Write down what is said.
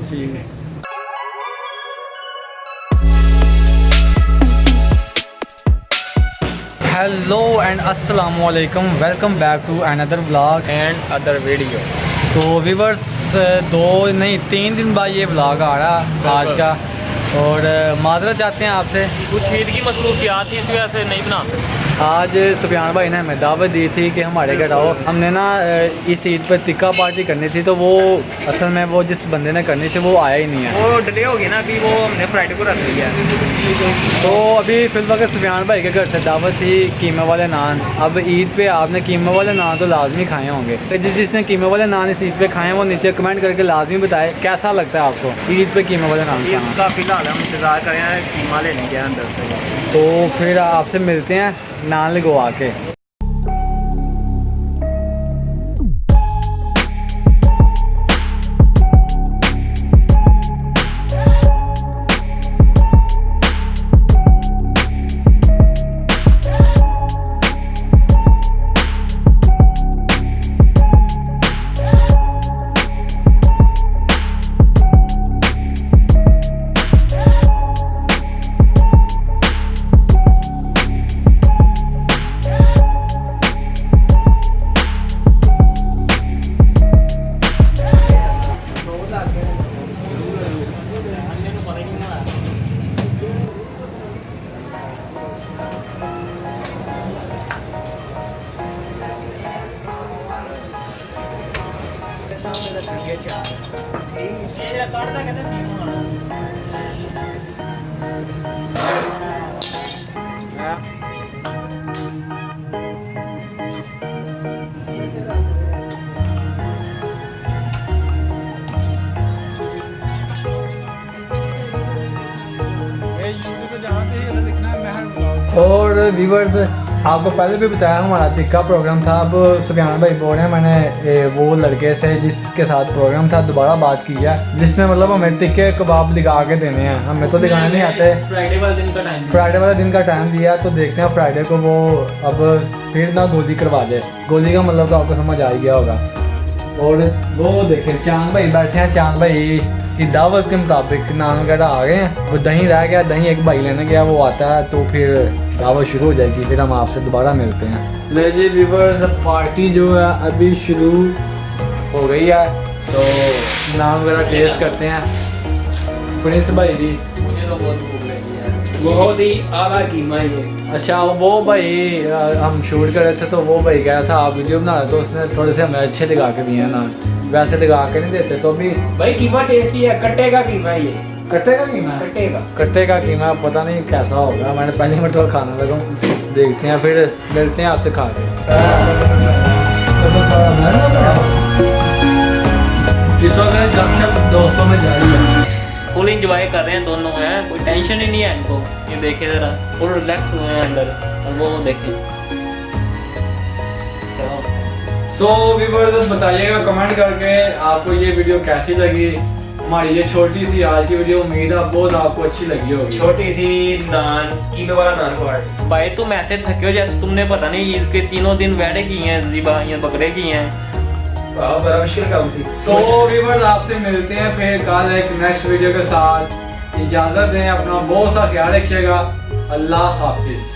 ठीक है। Hello and अस्सलाम वालेकुम, welcome back to another vlog and other video. तो व्यूवर्स 3 दिन बाद ये व्लॉग आ रहा आज का, और माजरत चाहते हैं आपसे, कुछ ईद की मसरूफियात थी इस वजह से नहीं बना सकते। आज सुफियान भाई ने हमें दावत दी थी कि हमारे घर आओ। हमने ना इस ईद पर टिक्का पार्टी करनी थी, तो वो असल में वो जिस बंदे ने करनी थी वो आया ही नहीं है, वो डिले हो गई ना, अभी वो हमने फ्राइडे को रख लिया है। तो अभी फिल वक्त सुफियान भाई के घर से दावत थी कीमे वाले नान। अब ईद पे आपने कीमे वाले नान तो लाजमी खाए होंगे, तो जिसने कीमे वाले नान इस ईद पे खाए हैं वो नीचे कमेंट करके लाजमी बताए कैसा लगता है आपको ईद पे कीमे वाले नान खाना। इसका फिलहाल हम इंतज़ार कर रहे हैं, कीमा लेने गया अंदर से। तो फिर आपसे मिलते हैं नान लगवा के। और व्यूवर्स आपको पहले भी बताया हमारा टिक्का प्रोग्राम था। अब सुफियान भाई बोल रहे हैं मैंने वो लड़के से जिसके साथ प्रोग्राम था दोबारा बात की है, जिसने मतलब हमें टिक्के कबाब दिखा के देने हैं। हमें तो दिखाने नहीं आते। फ्राइडे वाला दिन का टाइम दिया, तो देखते हैं फ्राइडे को वो अब फिर ना गोली करवा दे। गोली का मतलब तो आपको समझ आ ही गया होगा। और वो देखें चांद भाई बैठे हैं, चांद भाई की दावत के मुताबिक नान वगैरह आ गए हैं। वो दही रह गया, दही एक भाई लेने गया, वो आता है तो फिर दावत शुरू हो जाएगी, फिर हम आपसे दोबारा मिलते हैं। ले जी व्यूअर्स, पार्टी जो है अभी शुरू हो गई है, तो नान वगैरह टेस्ट करते हैं। प्रिंस भाई जी मुझे तो बहुत भूख लगी है, बहुत ही आला कीमा ही है। अच्छा, वो भाई हम शूट कर रहे थे तो वो भाई कह रहा था आप वीडियो बना रहे, तो उसने थोड़े से हमें अच्छे दिखा के दिए हैं ना, वैसे दिखा के नहीं देते। तो अभी भाई कीमा टेस्टी है, कट्टे का कीमा है ये। कट्टे का कीमा, कट्टे का कीमा पता नहीं कैसा होगा, मैंने पहली मरतबा खाना लगा, देखते हैं फिर मिलते हैं आपसे खा के। इस वक्त गपशप दोस्तों में जारी है, फुल इंजॉय कर रहे हैं दोनों हैं, कोई टेंशन ही नहीं है इनको। ये देखे जरा फुल रिलैक्स हुए हैं अंदर, और वो देखें। सो व्यूअर्स बताइएगा कमेंट करके आपको ये वीडियो कैसी लगी, हमारी ये छोटी सी आज की वीडियो। उम्मीद है बहुत आपको अच्छी लगी होगी। छोटी सी नान, कीमे वाला नान पार्ट। भाई तुम ऐसे थके हो जैसे तुमने पता नहीं ईद के 3 दिन वेड़े किए हैं, ज़िबा ये बकरे किए हैं। बड़ा मुश्किल काम सी। तो व्यूअर्स आपसे मिलते हैं फिर कल एक नेक्स्ट वीडियो के साथ। इजाज़त दें, अपना बहुत सा ख्याल रखिएगा। अल्लाह हाफिज़।